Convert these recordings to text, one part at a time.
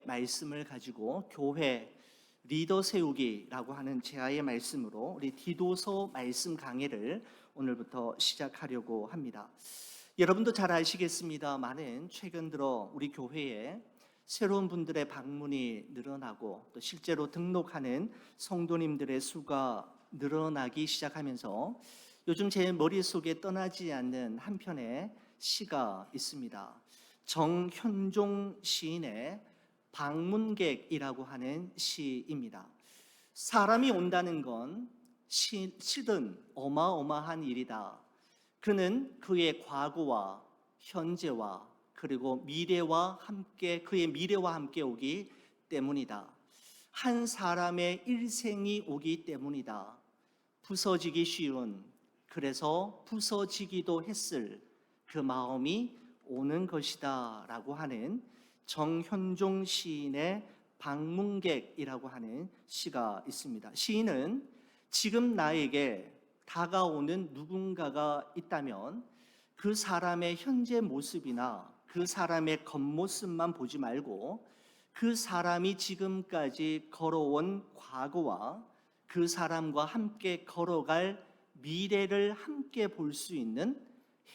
말씀을 가지고 교회 리더 세우기라고 하는 제아의 말씀으로 우리 디도서 말씀 강해를 오늘부터 시작하려고 합니다. 여러분도 잘 아시겠습니다마는 최근 들어 우리 교회에 새로운 분들의 방문이 늘어나고 또 실제로 등록하는 성도님들의 수가 늘어나기 시작하면서 요즘 제 머릿속에 떠나지 않는 한 편의 시가 있습니다. 정현종 시인의 방문객이라고 하는 시입니다. 사람이 온다는 건 실은 어마어마한 일이다. 그는 그의 과거와 현재와 그리고 그의 미래와 함께 오기 때문이다. 한 사람의 일생이 오기 때문이다. 부서지기 쉬운, 그래서 부서지기도 했을 그 마음이 오는 것이다 라고 하는 정현종 시인의 방문객이라고 하는 시가 있습니다. 시인은 지금 나에게 다가오는 누군가가 있다면 그 사람의 현재 모습이나 그 사람의 겉모습만 보지 말고 그 사람이 지금까지 걸어온 과거와 그 사람과 함께 걸어갈 미래를 함께 볼 수 있는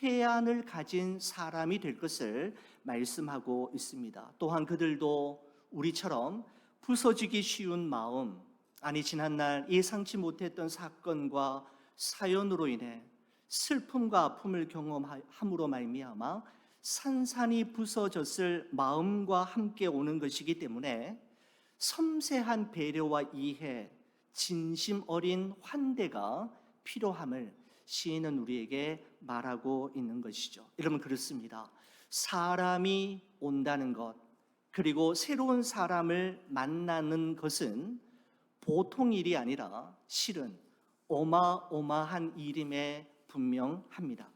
해안을 가진 사람이 될 것을 말씀하고 있습니다. 또한 그들도 우리처럼 부서지기 쉬운 마음, 지난날 예상치 못했던 사건과 사연으로 인해 슬픔과 아픔을 경험함으로 말미암아 산산이 부서졌을 마음과 함께 오는 것이기 때문에 섬세한 배려와 이해, 진심 어린 환대가 필요함을 시인은 우리에게 말하고 있는 것이죠. 여러분, 그렇습니다. 사람이 온다는 것, 그리고 새로운 사람을 만나는 것은 보통 일이 아니라 실은 어마어마한 일임에 분명합니다.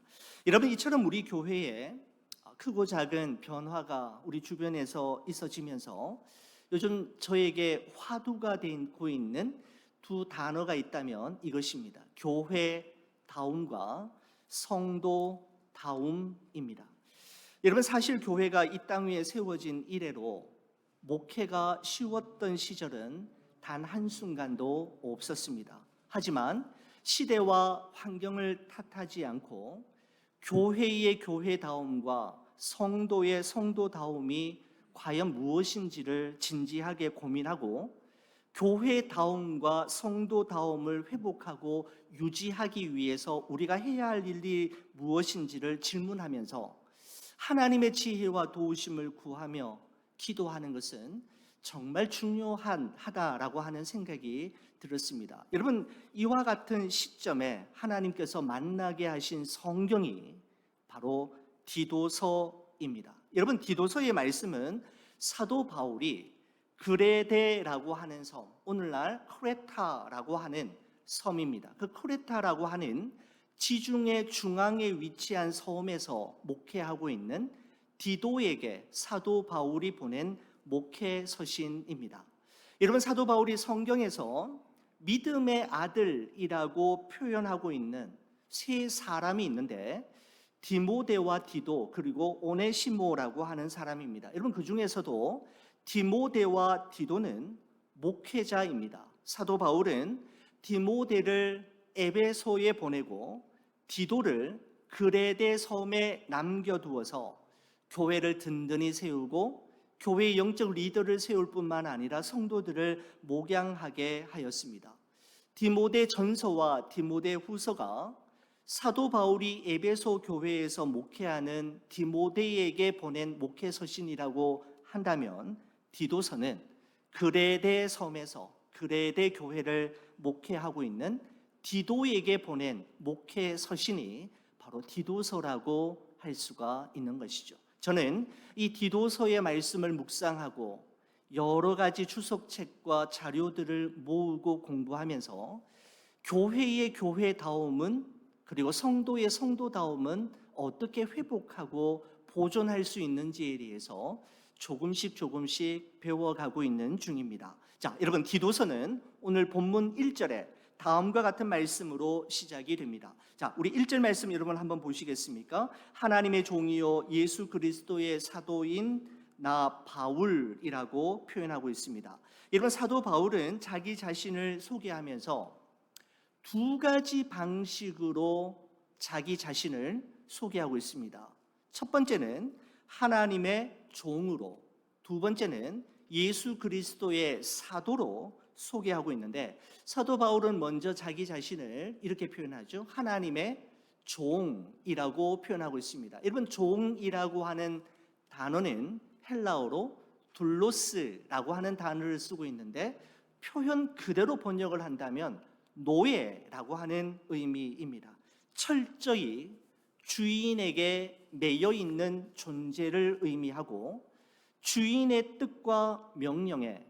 여러분, 이처럼 우리 교회에 크고 작은 변화가 우리 주변에서 있어지면서 요즘 저에게 화두가 되고 있는 두 단어가 있다면 이것입니다. 교회다움과 성도다움입니다. 여러분, 사실 교회가 이 땅 위에 세워진 이래로 목회가 쉬웠던 시절은 단 한순간도 없었습니다. 하지만 시대와 환경을 탓하지 않고 교회의 교회다움과 성도의 성도다움이 과연 무엇인지를 진지하게 고민하고 교회다움과 성도다움을 회복하고 유지하기 위해서 우리가 해야 할 일이 무엇인지를 질문하면서 하나님의 지혜와 도우심을 구하며 기도하는 것은 정말 중요하다라고 하는 생각이 들었습니다. 여러분, 이와 같은 시점에 하나님께서 만나게 하신 성경이 바로 디도서입니다. 여러분, 디도서의 말씀은 사도 바울이 그레데라고 하는 섬, 오늘날 크레타라고 하는 섬입니다. 그 크레타라고 하는 지중해 중앙에 위치한 섬에서 목회하고 있는 디도에게 사도 바울이 보낸 목회 서신입니다. 여러분, 사도 바울이 성경에서 믿음의 아들이라고 표현하고 있는 세 사람이 있는데 디모데와 디도 그리고 오네시모라고 하는 사람입니다. 여러분, 그 중에서도 디모데와 디도는 목회자입니다. 사도 바울은 디모데를 에베소에 보내고 디도를 그레데 섬에 남겨두어서 교회를 든든히 세우고 교회의 영적 리더를 세울 뿐만 아니라 성도들을 목양하게 하였습니다. 디모데 전서와 디모데 후서가 사도 바울이 에베소 교회에서 목회하는 디모데에게 보낸 목회 서신이라고 한다면 디도서는 그레데 섬에서 그레데 교회를 목회하고 있는 디도에게 보낸 목회 서신이 바로 디도서라고 할 수가 있는 것이죠. 저는 이 디도서의 말씀을 묵상하고 여러 가지 주석책과 자료들을 모으고 공부하면서 교회의 교회다움은 그리고 성도의 성도다움은 어떻게 회복하고 보존할 수 있는지에 대해서 조금씩 배워가고 있는 중입니다. 자, 여러분, 디도서는 오늘 본문 1절에 다음과 같은 말씀으로 시작이 됩니다. 자, 우리 1절 말씀 여러분 한번 보시겠습니까? 하나님의 종이요 예수 그리스도의 사도인 나 바울이라고 표현하고 있습니다. 여러분, 사도 바울은 자기 자신을 소개하면서 두 가지 방식으로 자기 자신을 소개하고 있습니다. 첫 번째는 하나님의 종으로, 두 번째는 예수 그리스도의 사도로 소개하고 있는데, 사도 바울은 먼저 자기 자신을 이렇게 표현하죠. 하나님의 종이라고 표현하고 있습니다. 여러분, 종이라고 하는 단어는 헬라어로 둘로스라고 하는 단어를 쓰고 있는데, 표현 그대로 번역을 한다면 노예라고 하는 의미입니다. 철저히 주인에게 매여 있는 존재를 의미하고, 주인의 뜻과 명령에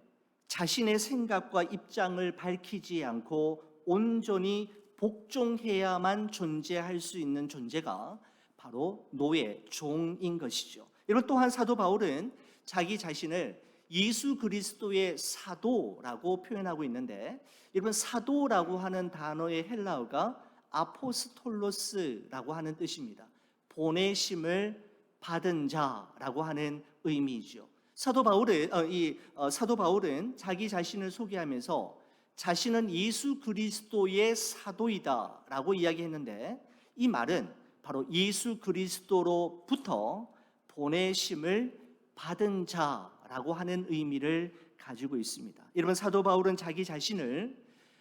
자신의 생각과 입장을 밝히지 않고 온전히 복종해야만 존재할 수 있는 존재가 바로 노예, 종인 것이죠. 여러분, 또한 사도 바울은 자기 자신을 예수 그리스도의 사도라고 표현하고 있는데, 여러분, 사도라고 하는 단어의 헬라어가 아포스톨로스라고 하는 뜻입니다. 보내심을 받은 자라고 하는 의미이죠. 사도 바울은 자기 자신을 소개하면서 자신은 예수 그리스도의 사도이다라고 이야기했는데, 이 말은 바로 예수 그리스도로부터 보내심을 받은 자라고 하는 의미를 가지고 있습니다. 여러분, 사도 바울은 자기 자신을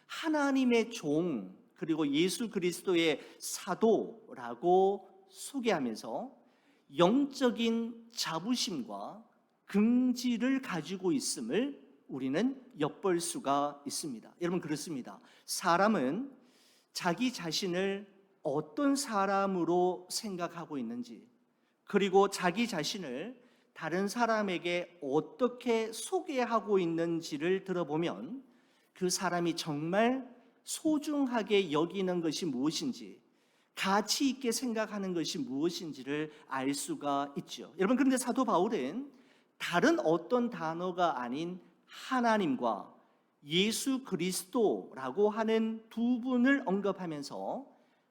하나님의 종 그리고 예수 그리스도의 사도라고 소개하면서 영적인 자부심과 긍지를 가지고 있음을 우리는 엿볼 수가 있습니다. 여러분, 그렇습니다. 사람은 자기 자신을 어떤 사람으로 생각하고 있는지, 그리고 자기 자신을 다른 사람에게 어떻게 소개하고 있는지를 들어보면 그 사람이 정말 소중하게 여기는 것이 무엇인지, 가치 있게 생각하는 것이 무엇인지를 알 수가 있죠. 여러분, 그런데 사도 바울은 다른 어떤 단어가 아닌 하나님과 예수 그리스도라고 하는 두 분을 언급하면서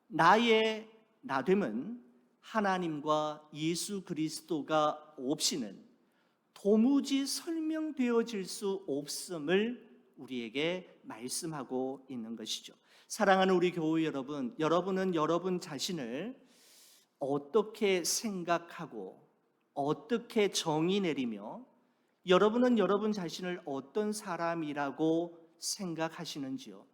나의 나됨은 하나님과 예수 그리스도가 없이는 도무지 설명되어질 수 없음을 우리에게 말씀하고 있는 것이죠. 사랑하는 우리 교회 여러분, 여러분은 여러분 자신을 어떻게 생각하고 어떻게 정의 내리며 여러분은 여러분 자신을 어떤 사람이라고 생각하시는지요?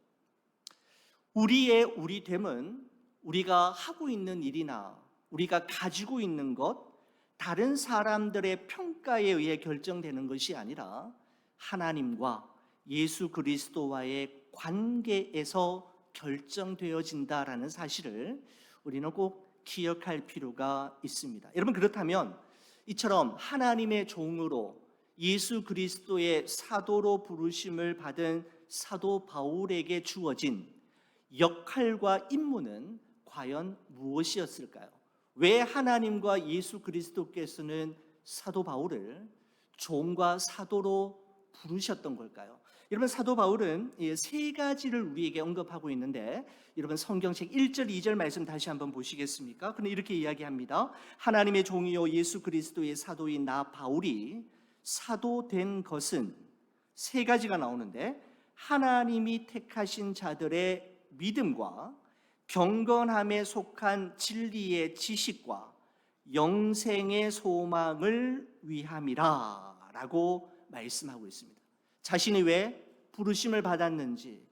우리의 됨은 우리가 하고 있는 일이나 우리가 가지고 있는 것, 다른 사람들의 평가에 의해 결정되는 것이 아니라 하나님과 예수 그리스도와의 관계에서 결정되어진다라는 사실을 우리는 꼭 기억할 필요가 있습니다. 여러분, 그렇다면 이처럼 하나님의 종으로 예수 그리스도의 사도로 부르심을 받은 사도 바울에게 주어진 역할과 임무는 과연 무엇이었을까요? 왜 하나님과 예수 그리스도께서는 사도 바울을 종과 사도로 부르셨던 걸까요? 여러분, 사도 바울은 세 가지를 우리에게 언급하고 있는데, 여러분 성경책 1절 2절 말씀 다시 한번 보시겠습니까? 그는 이렇게 이야기합니다. 하나님의 종이요 예수 그리스도의 사도인 나 바울이 사도된 것은, 세 가지가 나오는데, 하나님이 택하신 자들의 믿음과 경건함에 속한 진리의 지식과 영생의 소망을 위함이라 라고 말씀하고 있습니다. 자신이 왜 부르심을 받았는지,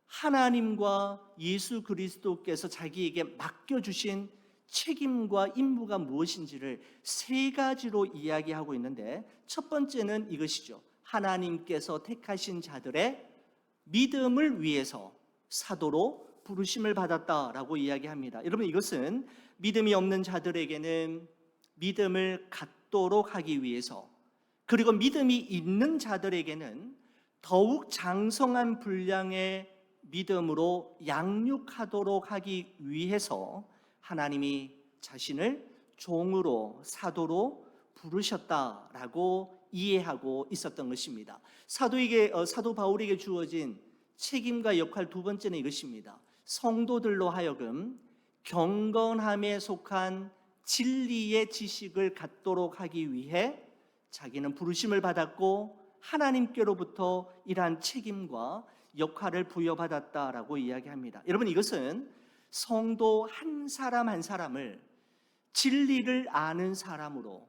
하나님과 예수 그리스도께서 자기에게 맡겨주신 책임과 임무가 무엇인지를 세 가지로 이야기하고 있는데, 첫 번째는 이것이죠. 하나님께서 택하신 자들의 믿음을 위해서 사도로 부르심을 받았다라고 이야기합니다. 여러분, 이것은 믿음이 없는 자들에게는 믿음을 갖도록 하기 위해서, 그리고 믿음이 있는 자들에게는 더욱 장성한 분량의 믿음으로 양육하도록 하기 위해서 하나님이 자신을 종으로, 사도로 부르셨다라고 이해하고 있었던 것입니다. 사도 바울에게 주어진 책임과 역할 두 번째는 이것입니다. 성도들로 하여금 경건함에 속한 진리의 지식을 갖도록 하기 위해 자기는 부르심을 받았고 하나님께로부터 이러한 책임과 역할을 부여받았다라고 이야기합니다. 여러분, 이것은 성도 한 사람 한 사람을 진리를 아는 사람으로,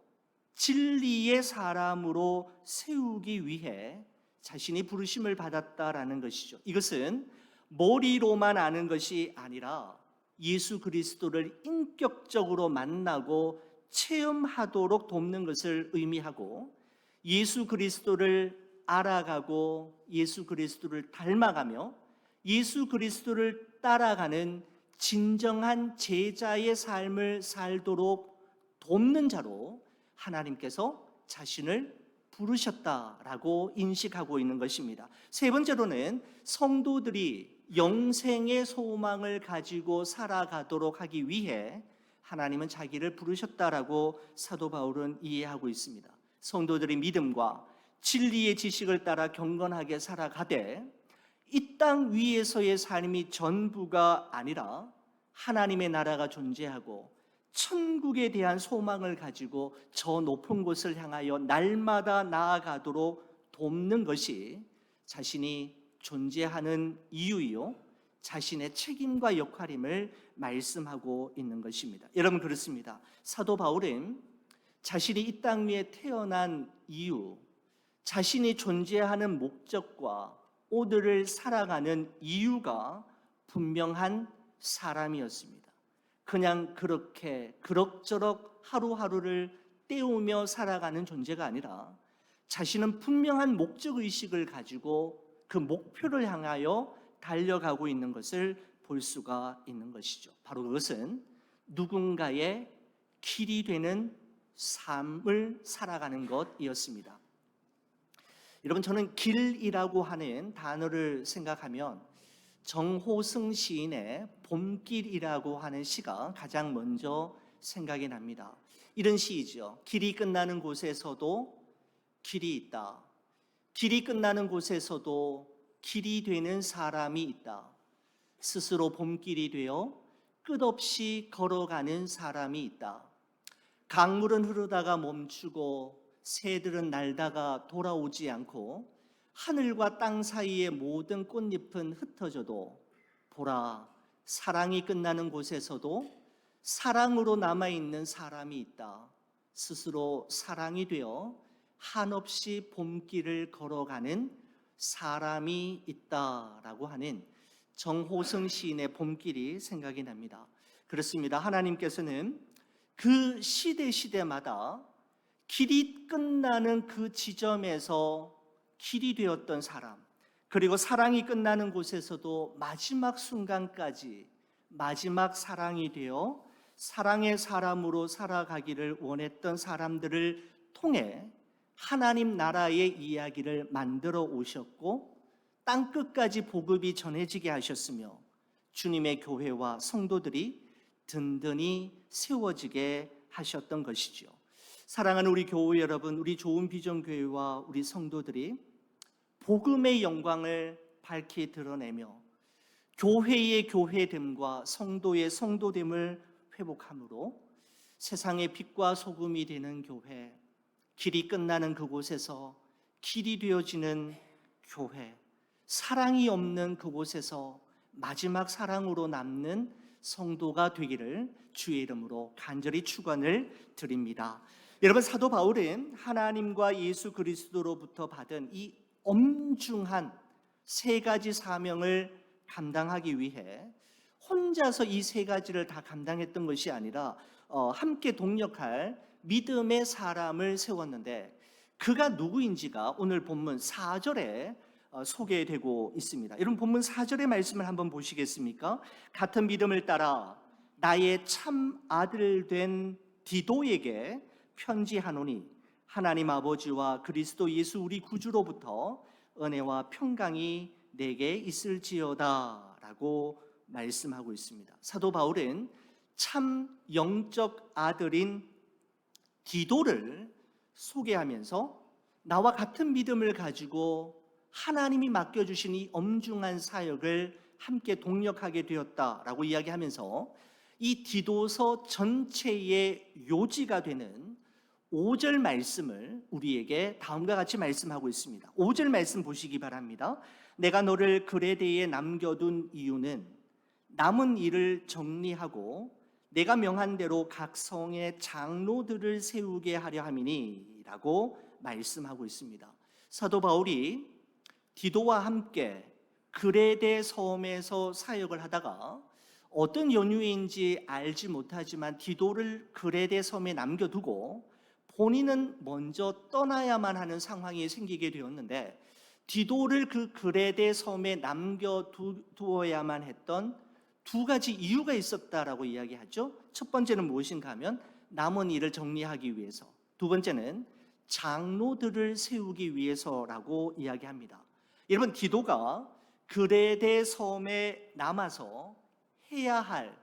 진리의 사람으로 세우기 위해 자신이 부르심을 받았다라는 것이죠. 이것은 머리로만 아는 것이 아니라 예수 그리스도를 인격적으로 만나고 체험하도록 돕는 것을 의미하고, 예수 그리스도를 알아가고 예수 그리스도를 닮아가며 예수 그리스도를 따라가는 진정한 제자의 삶을 살도록 돕는 자로 하나님께서 자신을 부르셨다라고 인식하고 있는 것입니다. 세 번째로는 성도들이 영생의 소망을 가지고 살아가도록 하기 위해 하나님은 자기를 부르셨다라고 사도 바울은 이해하고 있습니다. 성도들이 믿음과 진리의 지식을 따라 경건하게 살아가되 이 땅 위에서의 삶이 전부가 아니라 하나님의 나라가 존재하고 천국에 대한 소망을 가지고 저 높은 곳을 향하여 날마다 나아가도록 돕는 것이 자신이 존재하는 이유이요 자신의 책임과 역할임을 말씀하고 있는 것입니다. 여러분, 그렇습니다. 사도 바울은 자신이 이 땅 위에 태어난 이유, 자신이 존재하는 목적과 오늘을 살아가는 이유가 분명한 사람이었습니다. 그냥 그렇게 그럭저럭 하루하루를 때우며 살아가는 존재가 아니라 자신은 분명한 목적의식을 가지고 그 목표를 향하여 달려가고 있는 것을 볼 수가 있는 것이죠. 바로 그것은 누군가의 길이 되는 삶을 살아가는 것이었습니다. 여러분, 저는 길이라고 하는 단어를 생각하면 정호승 시인의 봄길이라고 하는 시가 가장 먼저 생각이 납니다. 이런 시이죠. 길이 끝나는 곳에서도 길이 있다. 길이 끝나는 곳에서도 길이 되는 사람이 있다. 스스로 봄길이 되어 끝없이 걸어가는 사람이 있다. 강물은 흐르다가 멈추고 새들은 날다가 돌아오지 않고 하늘과 땅 사이의 모든 꽃잎은 흩어져도 보라, 사랑이 끝나는 곳에서도 사랑으로 남아있는 사람이 있다. 스스로 사랑이 되어 한없이 봄길을 걸어가는 사람이 있다라고 하는 정호승 시인의 봄길이 생각이 납니다. 그렇습니다. 하나님께서는 그 시대마다 길이 끝나는 그 지점에서 길이 되었던 사람, 그리고 사랑이 끝나는 곳에서도 마지막 순간까지 마지막 사랑이 되어 사랑의 사람으로 살아가기를 원했던 사람들을 통해 하나님 나라의 이야기를 만들어 오셨고 땅끝까지 복음이 전해지게 하셨으며 주님의 교회와 성도들이 든든히 세워지게 하셨던 것이죠. 사랑하는 우리 교회 여러분, 우리 좋은 비전 교회와 우리 성도들이 복음의 영광을 밝히 드러내며 교회의 교회됨과 성도의 성도됨을 회복함으로 세상의 빛과 소금이 되는 교회, 길이 끝나는 그곳에서 길이 되어지는 교회, 사랑이 없는 그곳에서 마지막 사랑으로 남는 성도가 되기를 주의 이름으로 간절히 축원을 드립니다. 여러분, 사도 바울은 하나님과 예수 그리스도로부터 받은 이 엄중한 세 가지 사명을 감당하기 위해 혼자서 이 세 가지를 다 감당했던 것이 아니라 함께 동력할 믿음의 사람을 세웠는데 그가 누구인지가 오늘 본문 4절에 소개되고 있습니다. 여러분, 본문 4절의 말씀을 한번 보시겠습니까? 같은 믿음을 따라 나의 참 아들 된 디도에게 편지하노니 하나님 아버지와 그리스도 예수 우리 구주로부터 은혜와 평강이 내게 있을지어다 라고 말씀하고 있습니다. 사도 바울은 참 영적 아들인 디도를 소개하면서 나와 같은 믿음을 가지고 하나님이 맡겨주신 이 엄중한 사역을 함께 동력하게 되었다라고 이야기하면서 이 디도서 전체의 요지가 되는 5절 말씀을 우리에게 다음과 같이 말씀하고 있습니다. 5절 말씀 보시기 바랍니다. 내가 너를 그레데에 남겨둔 이유는 남은 일을 정리하고 내가 명한 대로 각 성의 장로들을 세우게 하려 함이니 라고 말씀하고 있습니다. 사도 바울이 디도와 함께 그레데 섬에서 사역을 하다가 어떤 연유인지 알지 못하지만 디도를 그레데 섬에 남겨두고 본인은 먼저 떠나야만 하는 상황이 생기게 되었는데, 디도를 그 그레데 섬에 남겨두어야만 했던 두 가지 이유가 있었다라고 이야기하죠. 첫 번째는 무엇인가 하면 남은 일을 정리하기 위해서, 두 번째는 장로들을 세우기 위해서라고 이야기합니다. 여러분, 디도가 그레데 섬에 남아서 해야 할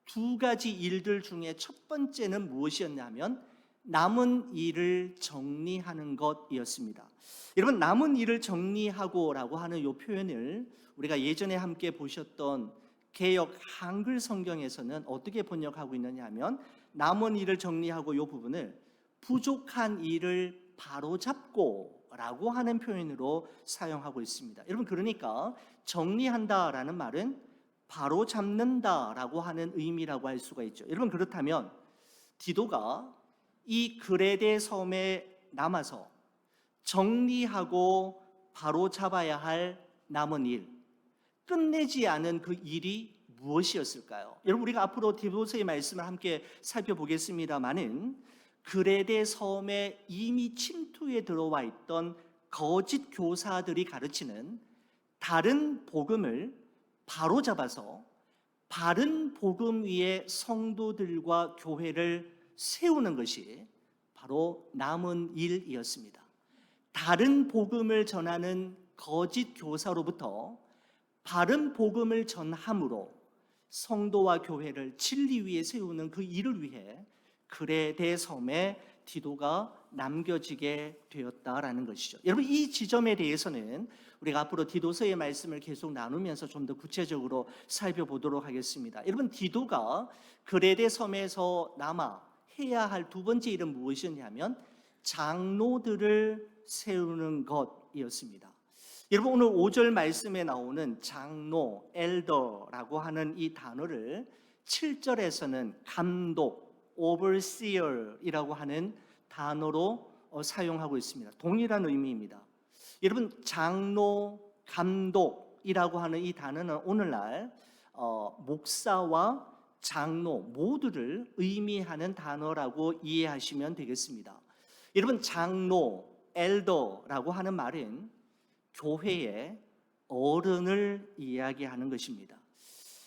두 가지 일들 중에 첫 번째는 무엇이었냐면 남은 일을 정리하는 것이었습니다. 여러분, 남은 일을 정리하고라고 하는 이 표현을 우리가 예전에 함께 보셨던 개역 한글 성경에서는 어떻게 번역하고 있느냐 하면 남은 일을 정리하고 이 부분을 부족한 일을 바로잡고 라고 하는 표현으로 사용하고 있습니다. 여러분, 그러니까 정리한다라는 말은 바로잡는다라고 하는 의미라고 할 수가 있죠. 여러분, 그렇다면 디도가 이 그레데 섬에 남아서 정리하고 바로잡아야 할 남은 일, 끝내지 않은 그 일이 무엇이었을까요? 여러분, 우리가 앞으로 디도서의 말씀을 함께 살펴보겠습니다마는 그레데 섬에 이미 침투에 들어와 있던 거짓 교사들이 가르치는 다른 복음을 바로잡아서 바른 복음 위에 성도들과 교회를 세우는 것이 바로 남은 일이었습니다. 다른 복음을 전하는 거짓 교사로부터 바른 복음을 전함으로 성도와 교회를 진리 위에 세우는 그 일을 위해 그레데 섬에 디도가 남겨지게 되었다라는 것이죠. 여러분, 이 지점에 대해서는 우리가 앞으로 디도서의 말씀을 계속 나누면서 좀 더 구체적으로 살펴보도록 하겠습니다. 여러분, 디도가 그레데 섬에서 남아 해야 할 두 번째 일은 무엇이었냐면 장로들을 세우는 것이었습니다. 여러분, 오늘 5절 말씀에 나오는 장로, 엘더라고 하는 이 단어를 7절에서는 감독, overseer이라고 하는 단어로 사용하고 있습니다. 동일한 의미입니다. 여러분, 장로, 감독이라고 하는 이 단어는 오늘날 목사와 장로 모두를 의미하는 단어라고 이해하시면 되겠습니다. 여러분, 장로, 엘더라고 하는 말은 교회의 어른을 이야기하는 것입니다.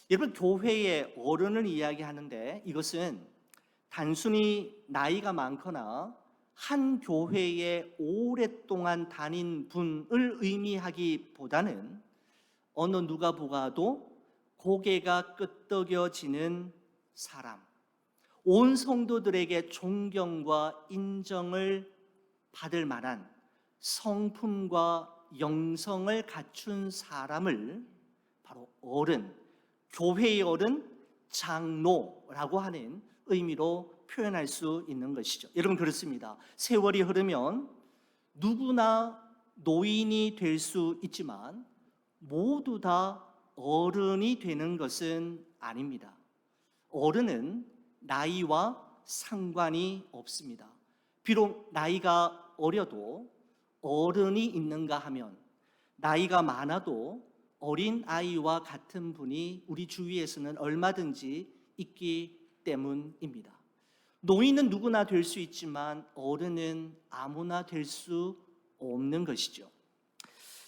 여러분, 교회의 어른을 이야기하는데 이것은 단순히 나이가 많거나 한 교회에 오랫동안 다닌 분을 의미하기보다는 어느 누가 보아도 고개가 끄덕여지는 사람, 온 성도들에게 존경과 인정을 받을 만한 성품과 영성을 갖춘 사람을 바로 어른, 교회의 어른, 장로라고 하는 의미로 표현할 수 있는 것이죠. 여러분, 그렇습니다. 세월이 흐르면 누구나 노인이 될 수 있지만 모두 다 어른이 되는 것은 아닙니다. 어른은 나이와 상관이 없습니다. 비록 나이가 어려도 어른이 있는가 하면 나이가 많아도 어린 아이와 같은 분이 우리 주위에서는 얼마든지 있기 때문입니다. 노인은 누구나 될 수 있지만 어른은 아무나 될 수 없는 것이죠.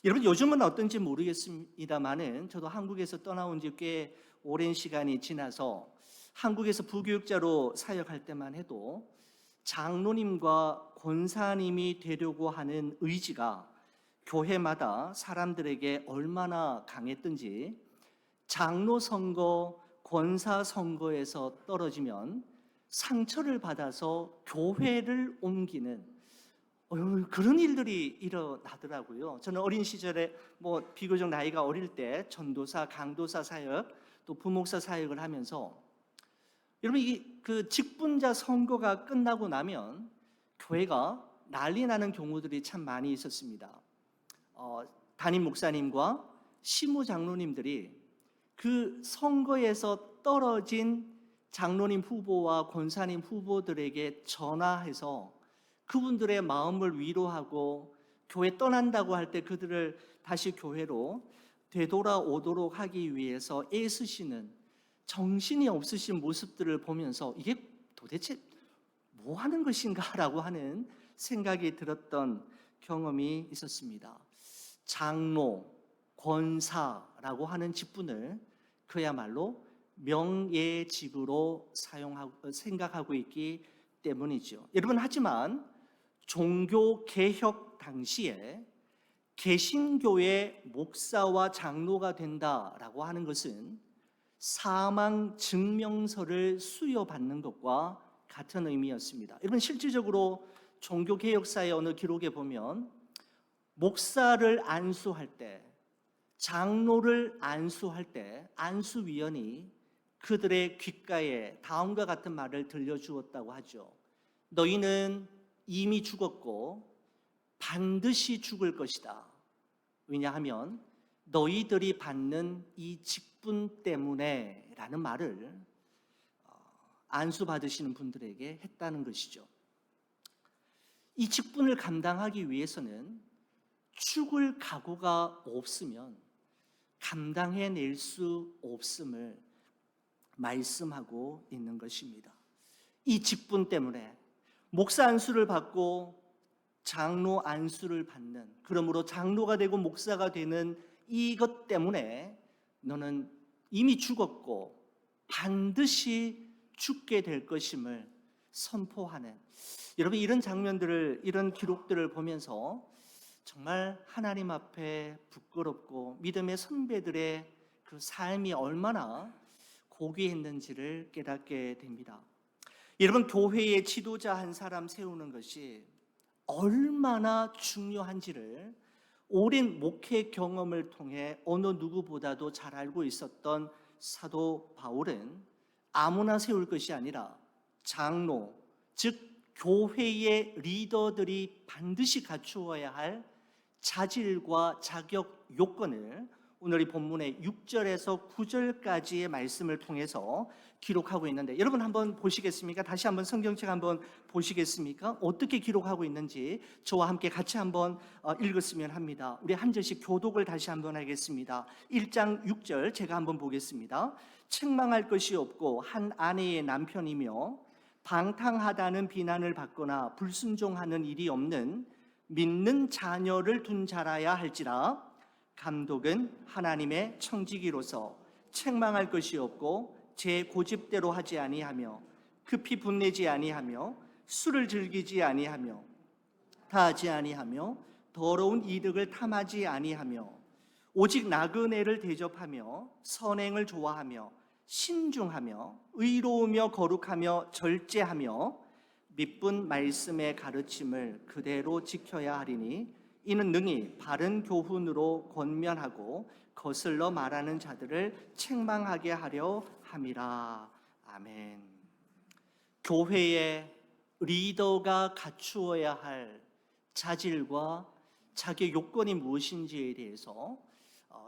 여러분, 요즘은 어떤지 모르겠습니다만은 저도 한국에서 떠나온 지 꽤 오랜 시간이 지나서 한국에서 부교육자로 사역할 때만 해도 장로님과 권사님이 되려고 하는 의지가 교회마다 사람들에게 얼마나 강했던지, 장로 선거, 권사 선거에서 떨어지면 상처를 받아서 교회를 옮기는 그런 일들이 일어나더라고요. 저는 어린 시절에 비교적 나이가 어릴 때 전도사, 강도사 사역, 또 부목사 사역을 하면서 여러분, 그 직분자 선거가 끝나고 나면 교회가 난리 나는 경우들이 참 많이 있었습니다. 담임 목사님과 시무 장로님들이 그 선거에서 떨어진 장로님 후보와 권사님 후보들에게 전화해서 그분들의 마음을 위로하고 교회 떠난다고 할 때 그들을 다시 교회로 되돌아오도록 하기 위해서 애쓰시는 정신이 없으신 모습들을 보면서 이게 도대체 뭐 하는 것인가라고 하는 생각이 들었던 경험이 있었습니다. 장로, 권사라고 하는 직분을 그야말로 명예직으로 생각하고 있기 때문이죠. 여러분, 하지만 종교 개혁 당시에 개신교의 목사와 장로가 된다라고 하는 것은 사망 증명서를 수여받는 것과 같은 의미였습니다. 여러분, 실질적으로 종교 개혁사의 어느 기록에 보면 목사를 안수할 때, 장로를 안수할 때 안수위원이 그들의 귓가에 다음과 같은 말을 들려주었다고 하죠. 너희는 이미 죽었고 반드시 죽을 것이다. 왜냐하면 너희들이 받는 이 직분 때문에 라는 말을 안수받으시는 분들에게 했다는 것이죠. 이 직분을 감당하기 위해서는 죽을 각오가 없으면 감당해낼 수 없음을 말씀하고 있는 것입니다. 이 직분 때문에 목사 안수를 받고 장로 안수를 받는, 그러므로 장로가 되고 목사가 되는 이것 때문에 너는 이미 죽었고 반드시 죽게 될 것임을 선포하는, 여러분, 이런 장면들을, 이런 기록들을 보면서 정말 하나님 앞에 부끄럽고 믿음의 선배들의 그 삶이 얼마나 고귀했는지를 깨닫게 됩니다. 여러분, 교회의 지도자 한 사람 세우는 것이 얼마나 중요한지를 오랜 목회 경험을 통해 어느 누구보다도 잘 알고 있었던 사도 바울은 아무나 세울 것이 아니라 장로, 즉 교회의 리더들이 반드시 갖추어야 할 자질과 자격 요건을 오늘 이 본문의 6절에서 9절까지의 말씀을 통해서 기록하고 있는데, 여러분 한번 보시겠습니까? 다시 한번 성경책 한번 보시겠습니까? 어떻게 기록하고 있는지 저와 함께 같이 한번 읽었으면 합니다. 우리 한 절씩 교독을 다시 한번 하겠습니다. 1장 6절 제가 한번 보겠습니다. 책망할 것이 없고 한 아내의 남편이며 방탕하다는 비난을 받거나 불순종하는 일이 없는 믿는 자녀를 둔 자라야 할지라. 감독은 하나님의 청지기로서 책망할 것이 없고 제 고집대로 하지 아니하며 급히 분내지 아니하며 술을 즐기지 아니하며 다하지 아니하며 더러운 이득을 탐하지 아니하며 오직 나그네를 대접하며 선행을 좋아하며 신중하며 의로우며 거룩하며 절제하며 믿분 말씀의 가르침을 그대로 지켜야 하리니 이는 능히 바른 교훈으로 권면하고 거슬러 말하는 자들을 책망하게 하려 함이라. 아멘. 교회의 리더가 갖추어야 할 자질과 자기 요건이 무엇인지에 대해서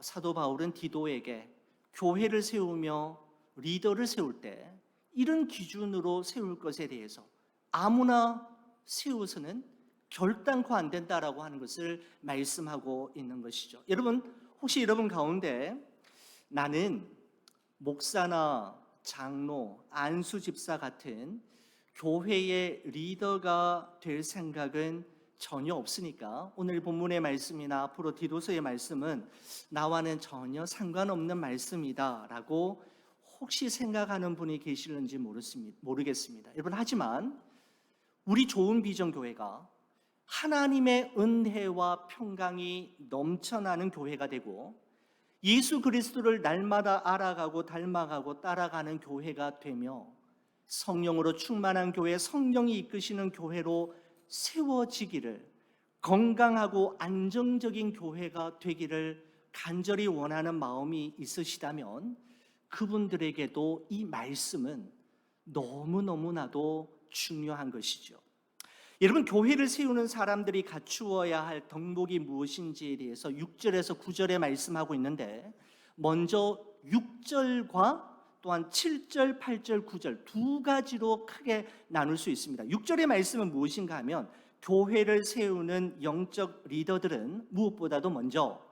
사도 바울은 디도에게 교회를 세우며 리더를 세울 때 이런 기준으로 세울 것에 대해서 아무나 세워서는 결단코 안 된다라고 하는 것을 말씀하고 있는 것이죠. 여러분, 혹시 여러분 가운데 나는 목사나 장로, 안수집사 같은 교회의 리더가 될 생각은 전혀 없으니까 오늘 본문의 말씀이나 앞으로 디도서의 말씀은 나와는 전혀 상관없는 말씀이다라고 혹시 생각하는 분이 계실는지 모르겠습니다. 여러분, 하지만 우리 좋은 비전 교회가 하나님의 은혜와 평강이 넘쳐나는 교회가 되고 예수 그리스도를 날마다 알아가고 닮아가고 따라가는 교회가 되며 성령으로 충만한 교회, 성령이 이끄시는 교회로 세워지기를, 건강하고 안정적인 교회가 되기를 간절히 원하는 마음이 있으시다면 그분들에게도 이 말씀은 너무너무나도 중요한 것이죠. 여러분, 교회를 세우는 사람들이 갖추어야 할 덕목이 무엇인지에 대해서 6절에서 9절에 말씀하고 있는데, 먼저 6절과 또한 7절, 8절, 9절 두 가지로 크게 나눌 수 있습니다. 6절의 말씀은 무엇인가 하면, 교회를 세우는 영적 리더들은 무엇보다도 먼저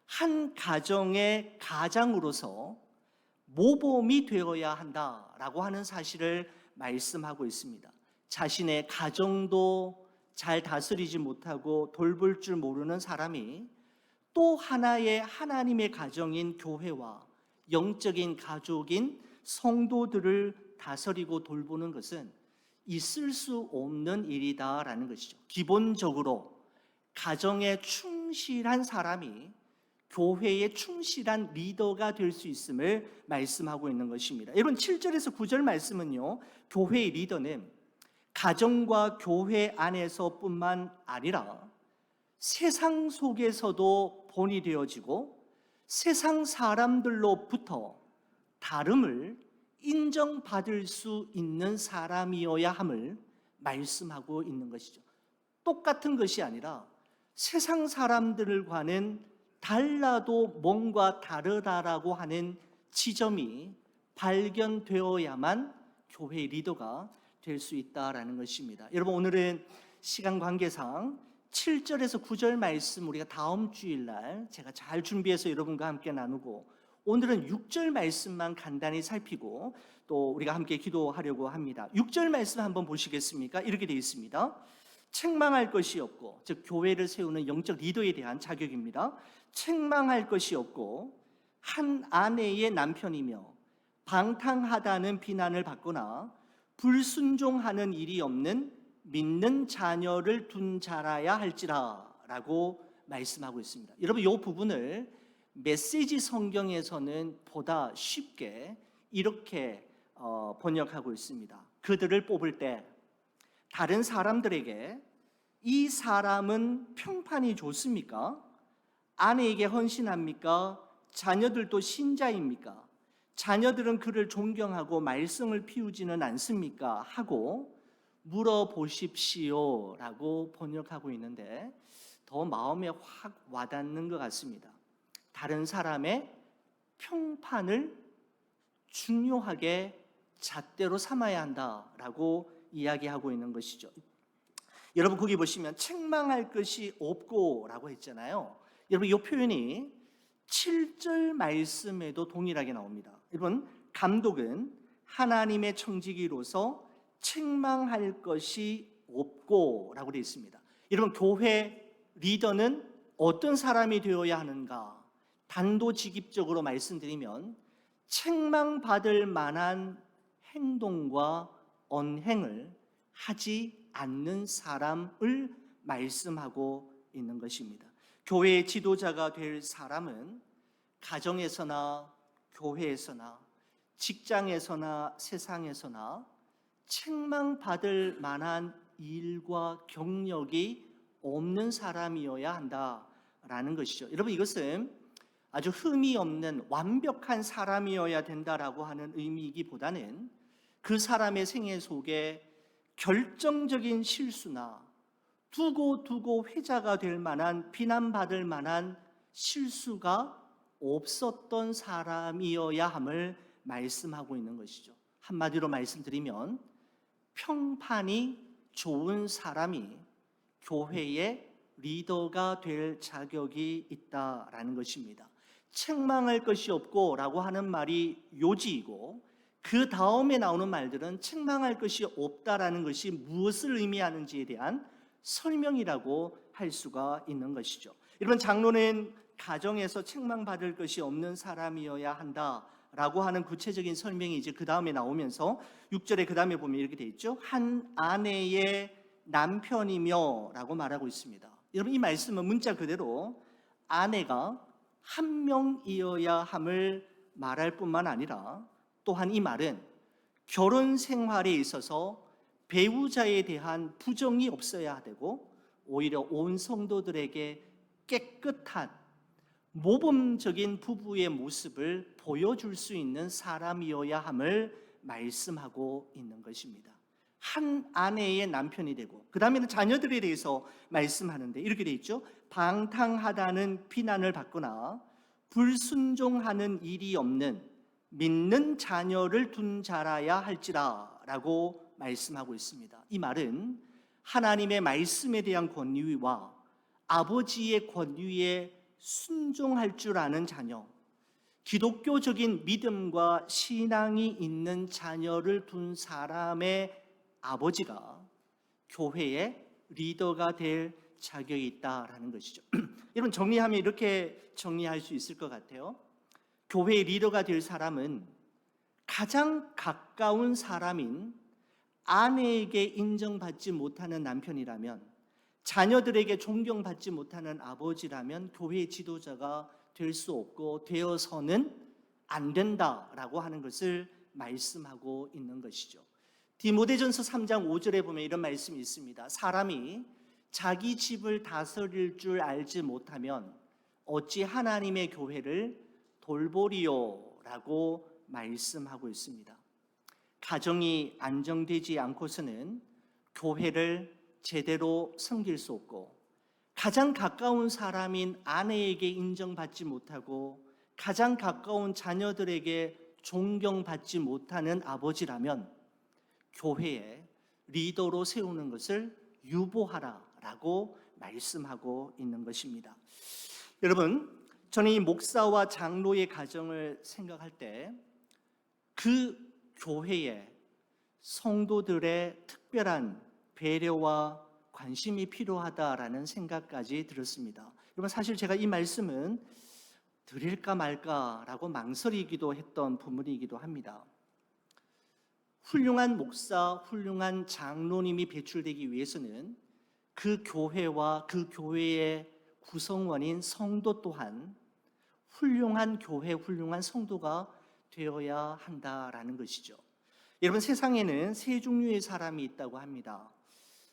한 가정의 가장으로서 모범이 되어야 한다라고 하는 사실을 말씀하고 있습니다. 자신의 가정도 잘 다스리지 못하고 돌볼 줄 모르는 사람이 또 하나의 하나님의 가정인 교회와 영적인 가족인 성도들을 다스리고 돌보는 것은 있을 수 없는 일이다라는 것이죠. 기본적으로 가정에 충실한 사람이 교회에 충실한 리더가 될 수 있음을 말씀하고 있는 것입니다. 여러분, 7절에서 9절 말씀은요, 교회의 리더는 가정과 교회 안에서뿐만 아니라 세상 속에서도 본이 되어지고 세상 사람들로부터 다름을 인정받을 수 있는 사람이어야 함을 말씀하고 있는 것이죠. 똑같은 것이 아니라 세상 사람들과는 달라도 뭔가 다르다라고 하는 지점이 발견되어야만 교회의 리더가 될 수 있다라는 것입니다. 여러분, 오늘은 시간 관계상 7절에서 9절 말씀 우리가 다음 주일날 제가 잘 준비해서 여러분과 함께 나누고, 오늘은 6절 말씀만 간단히 살피고 또 우리가 함께 기도하려고 합니다. 6절 말씀 한번 보시겠습니까? 이렇게 되어 있습니다. 책망할 것이 없고, 즉 교회를 세우는 영적 리더에 대한 자격입니다. 책망할 것이 없고 한 아내의 남편이며 방탕하다는 비난을 받거나 불순종하는 일이 없는 믿는 자녀를 둔 자라야 할지라 라고 말씀하고 있습니다. 여러분, 이 부분을 메시지 성경에서는 보다 쉽게 이렇게 번역하고 있습니다. 그들을 뽑을 때 다른 사람들에게 이 사람은 평판이 좋습니까? 아내에게 헌신합니까? 자녀들도 신자입니까? 자녀들은 그를 존경하고 말씀을 피우지는 않습니까? 하고 물어보십시오 라고 번역하고 있는데, 더 마음에 확 와닿는 것 같습니다. 다른 사람의 평판을 중요하게 잣대로 삼아야 한다라고 이야기하고 있는 것이죠. 여러분, 거기 보시면 책망할 것이 없고 라고 했잖아요. 여러분, 이 표현이 7절 말씀에도 동일하게 나옵니다. 여러분, 감독은 하나님의 청지기로서 책망할 것이 없고 라고 되어 있습니다. 여러분, 교회 리더는 어떤 사람이 되어야 하는가? 단도직입적으로 말씀드리면 책망받을 만한 행동과 언행을 하지 않는 사람을 말씀하고 있는 것입니다. 교회의 지도자가 될 사람은 가정에서나 교회에서나 직장에서나 세상에서나 책망받을 만한 일과 경력이 없는 사람이어야 한다라는 것이죠. 여러분, 이것은 아주 흠이 없는 완벽한 사람이어야 된다라고 하는 의미이기보다는 그 사람의 생애 속에 결정적인 실수나 두고 회자가 될 만한, 비난받을 만한 실수가 없었던 사람이어야 함을 말씀하고 있는 것이죠. 한마디로 말씀드리면 평판이 좋은 사람이 교회의 리더가 될 자격이 있다라는 것입니다. 책망할 것이 없고 라고 하는 말이 요지이고, 그 다음에 나오는 말들은 책망할 것이 없다라는 것이 무엇을 의미하는지에 대한 설명이라고 할 수가 있는 것이죠. 여러분, 장로는 가정에서 책망받을 것이 없는 사람이어야 한다라고 하는 구체적인 설명이 이제 그 다음에 나오면서 6절에 그 다음에 보면 이렇게 돼 있죠. 한 아내의 남편이며 라고 말하고 있습니다. 여러분, 이 말씀은 문자 그대로 아내가 한 명이어야 함을 말할 뿐만 아니라, 또한 이 말은 결혼 생활에 있어서 배우자에 대한 부정이 없어야 되고 오히려 온 성도들에게 깨끗한 모범적인 부부의 모습을 보여줄 수 있는 사람이어야 함을 말씀하고 있는 것입니다. 한 아내의 남편이 되고, 그 다음에는 자녀들에 대해서 말씀하는데 이렇게 돼 있죠. 방탕하다는 비난을 받거나 불순종하는 일이 없는 믿는 자녀를 둔 자라야 할지라 라고 말씀하고 있습니다. 이 말은 하나님의 말씀에 대한 권위와 아버지의 권위에 순종할 줄 아는 자녀, 기독교적인 믿음과 신앙이 있는 자녀를 둔 사람의 아버지가 교회의 리더가 될 자격이 있다라는 것이죠. 여러분, 정리하면 이렇게 정리할 수 있을 것 같아요. 교회의 리더가 될 사람은 가장 가까운 사람인 아내에게 인정받지 못하는 남편이라면, 자녀들에게 존경받지 못하는 아버지라면 교회의 지도자가 될 수 없고 되어서는 안 된다라고 하는 것을 말씀하고 있는 것이죠. 디모데전서 3장 5절에 보면 이런 말씀이 있습니다. 사람이 자기 집을 다스릴 줄 알지 못하면 어찌 하나님의 교회를 돌보리요 라고 말씀하고 있습니다. 가정이 안정되지 않고서는 교회를 제대로 섬길 수 없고, 가장 가까운 사람인 아내에게 인정받지 못하고 가장 가까운 자녀들에게 존경받지 못하는 아버지라면 교회에 리더로 세우는 것을 유보하라라고 말씀하고 있는 것입니다. 여러분, 저는 이 목사와 장로의 가정을 생각할 때 그 교회에 성도들의 특별한 배려와 관심이 필요하다라는 생각까지 들었습니다. 여러분, 사실 제가 이 말씀은 드릴까 말까라고 망설이기도 했던 부분이기도 합니다. 훌륭한 목사, 훌륭한 장로님이 배출되기 위해서는 그 교회와 그 교회의 구성원인 성도 또한 훌륭한 교회, 훌륭한 성도가 되어야 한다라는 것이죠. 여러분, 세상에는 세 종류의 사람이 있다고 합니다.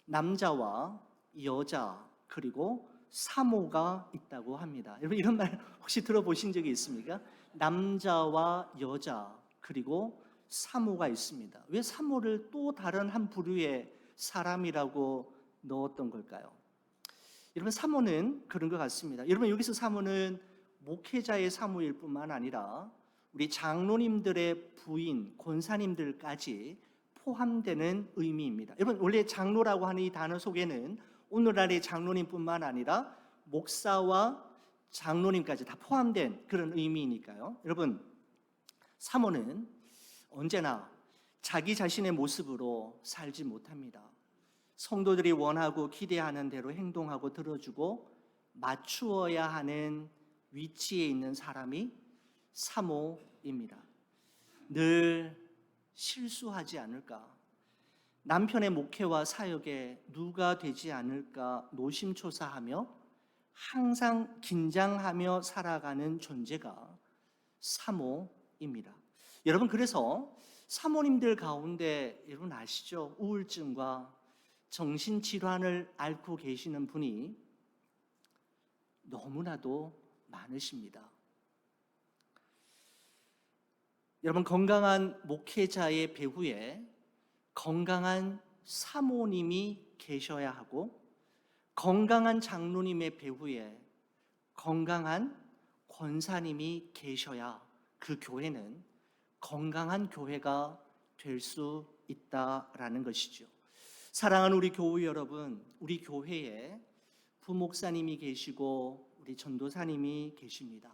남자와 여자, 그리고 사모가 있다고 합니다. 여러분, 이런 말 혹시 들어보신 적이 있습니까? 남자와 여자, 그리고 사모가 있습니다. 왜 사모를 또 다른 한 부류의 사람이라고 넣었던 걸까요? 여러분, 사모는 그런 것 같습니다. 여러분, 여기서 사모는 목회자의 사모일 뿐만 아니라 우리 장로님들의 부인, 권사님들까지 포함되는 의미입니다. 여러분, 원래 장로라고 하는 이 단어 속에는 오늘날의 장로님뿐만 아니라 목사와 장로님까지 다 포함된 그런 의미니까요. 여러분, 사모는 언제나 자기 자신의 모습으로 살지 못합니다. 성도들이 원하고 기대하는 대로 행동하고 들어주고 맞추어야 하는 위치에 있는 사람이 사모입니다. 늘 실수하지 않을까, 남편의 목회와 사역에 누가 되지 않을까 노심초사하며 항상 긴장하며 살아가는 존재가 사모입니다. 여러분, 그래서 사모님들 가운데 여러분 아시죠? 우울증과 정신질환을 앓고 계시는 분이 너무나도 많으십니다. 여러분, 건강한 목회자의 배후에 건강한 사모님이 계셔야 하고, 건강한 장로님의 배후에 건강한 권사님이 계셔야 그 교회는 건강한 교회가 될 수 있다라는 것이죠. 사랑하는 우리 교우 여러분, 우리 교회에 부목사님이 계시고 우리 전도사님이 계십니다.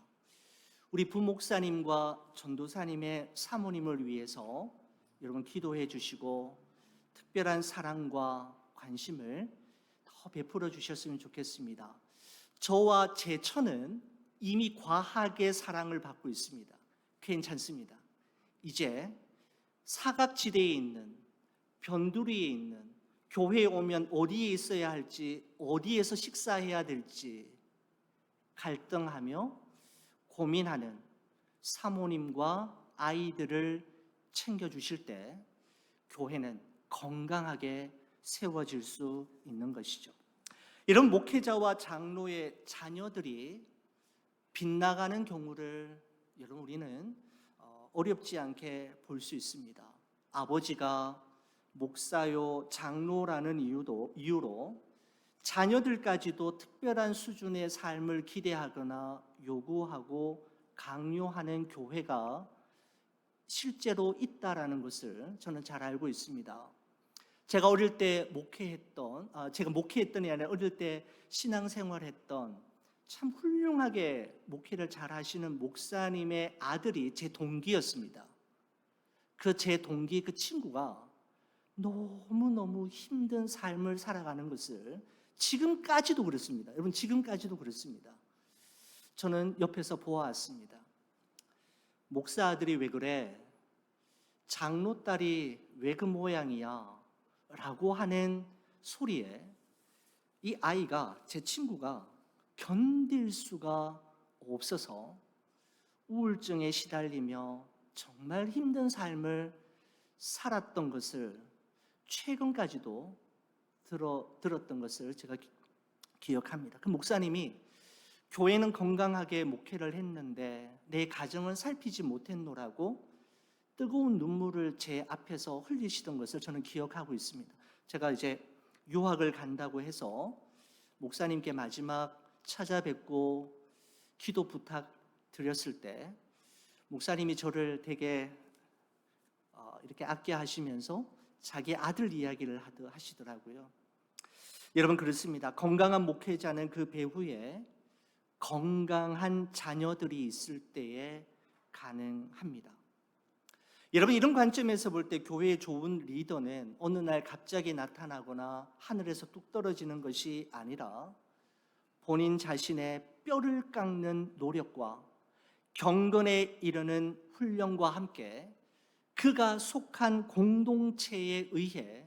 우리 부목사님과 전도사님의 사모님을 위해서 여러분 기도해 주시고 특별한 사랑과 관심을 더 베풀어 주셨으면 좋겠습니다. 저와 제 처는 이미 과하게 사랑을 받고 있습니다. 괜찮습니다. 이제 사각지대에 있는, 변두리에 있는, 교회에 오면 어디에 있어야 할지, 어디에서 식사해야 될지 갈등하며 고민하는 사모님과 아이들을 챙겨주실 때 교회는 건강하게 세워질 수 있는 것이죠. 이런 목회자와 장로의 자녀들이 빗나가는 경우를 여러분 우리는 어렵지 않게 볼 수 있습니다. 아버지가 목사요, 장로라는 이유로 자녀들까지도 특별한 수준의 삶을 기대하거나 요구하고 강요하는 교회가 실제로 있다라는 것을 저는 잘 알고 있습니다. 제가 어릴 때 제가 목회했던이 아니라 어릴 때 신앙생활했던 참 훌륭하게 목회를 잘 하시는 목사님의 아들이 제 동기였습니다. 그 친구가 너무너무 힘든 삶을 살아가는 것을 지금까지도 그렇습니다. 여러분, 지금까지도 그렇습니다. 저는 옆에서 보아왔습니다. 목사 아들이 왜 그래? 장로 딸이 왜 그 모양이야? 라고 하는 소리에 제 친구가 견딜 수가 없어서 우울증에 시달리며 정말 힘든 삶을 살았던 것을 최근까지도 들었던 것을 제가 기억합니다. 그 목사님이 교회는 건강하게 목회를 했는데 내 가정은 살피지 못했노라고 뜨거운 눈물을 제 앞에서 흘리시던 것을 저는 기억하고 있습니다. 제가 이제 유학을 간다고 해서 목사님께 마지막 찾아뵙고 기도 부탁드렸을 때 목사님이 저를 되게 이렇게 아껴하시면서 자기 아들 이야기를 하시더라고요. 여러분, 그렇습니다. 건강한 목회자는 그 배후에 건강한 자녀들이 있을 때에 가능합니다. 여러분, 이런 관점에서 볼 때 교회의 좋은 리더는 어느 날 갑자기 나타나거나 하늘에서 뚝 떨어지는 것이 아니라 본인 자신의 뼈를 깎는 노력과 경건에 이르는 훈련과 함께 그가 속한 공동체에 의해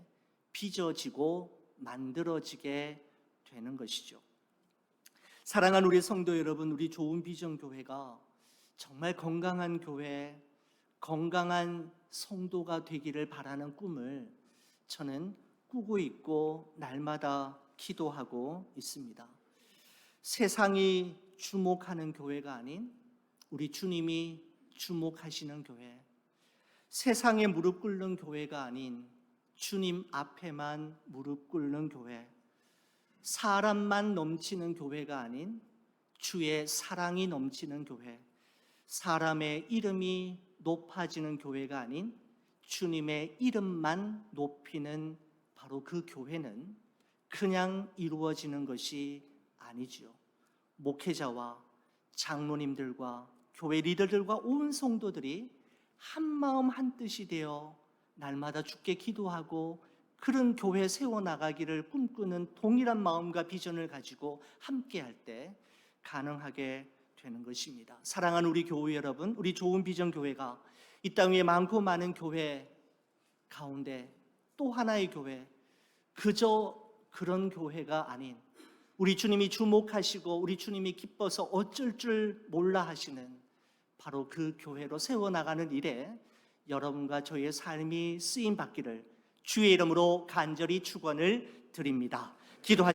빚어지고 만들어지게 되는 것이죠. 사랑하는 우리 성도 여러분, 우리 좋은 비전 교회가 정말 건강한 교회, 건강한 성도가 되기를 바라는 꿈을 저는 꾸고 있고 날마다 기도하고 있습니다. 세상이 주목하는 교회가 아닌 우리 주님이 주목하시는 교회, 세상에 무릎 꿇는 교회가 아닌 주님 앞에만 무릎 꿇는 교회, 사람만 넘치는 교회가 아닌 주의 사랑이 넘치는 교회, 사람의 이름이 높아지는 교회가 아닌 주님의 이름만 높이는 바로 그 교회는 그냥 이루어지는 것이 아니지요. 목회자와 장로님들과 교회 리더들과 온 성도들이 한 마음 한 뜻이 되어 날마다 주께 기도하고 그런 교회 세워나가기를 꿈꾸는 동일한 마음과 비전을 가지고 함께할 때 가능하게 되는 것입니다. 사랑하는 우리 교회 여러분, 우리 좋은 비전 교회가 이 땅 위에 많고 많은 교회 가운데 또 하나의 교회, 그저 그런 교회가 아닌 우리 주님이 주목하시고 우리 주님이 기뻐서 어쩔 줄 몰라 하시는 바로 그 교회로 세워나가는 일에 여러분과 저의 삶이 쓰임받기를 주의 이름으로 간절히 축원을 드립니다. 기도하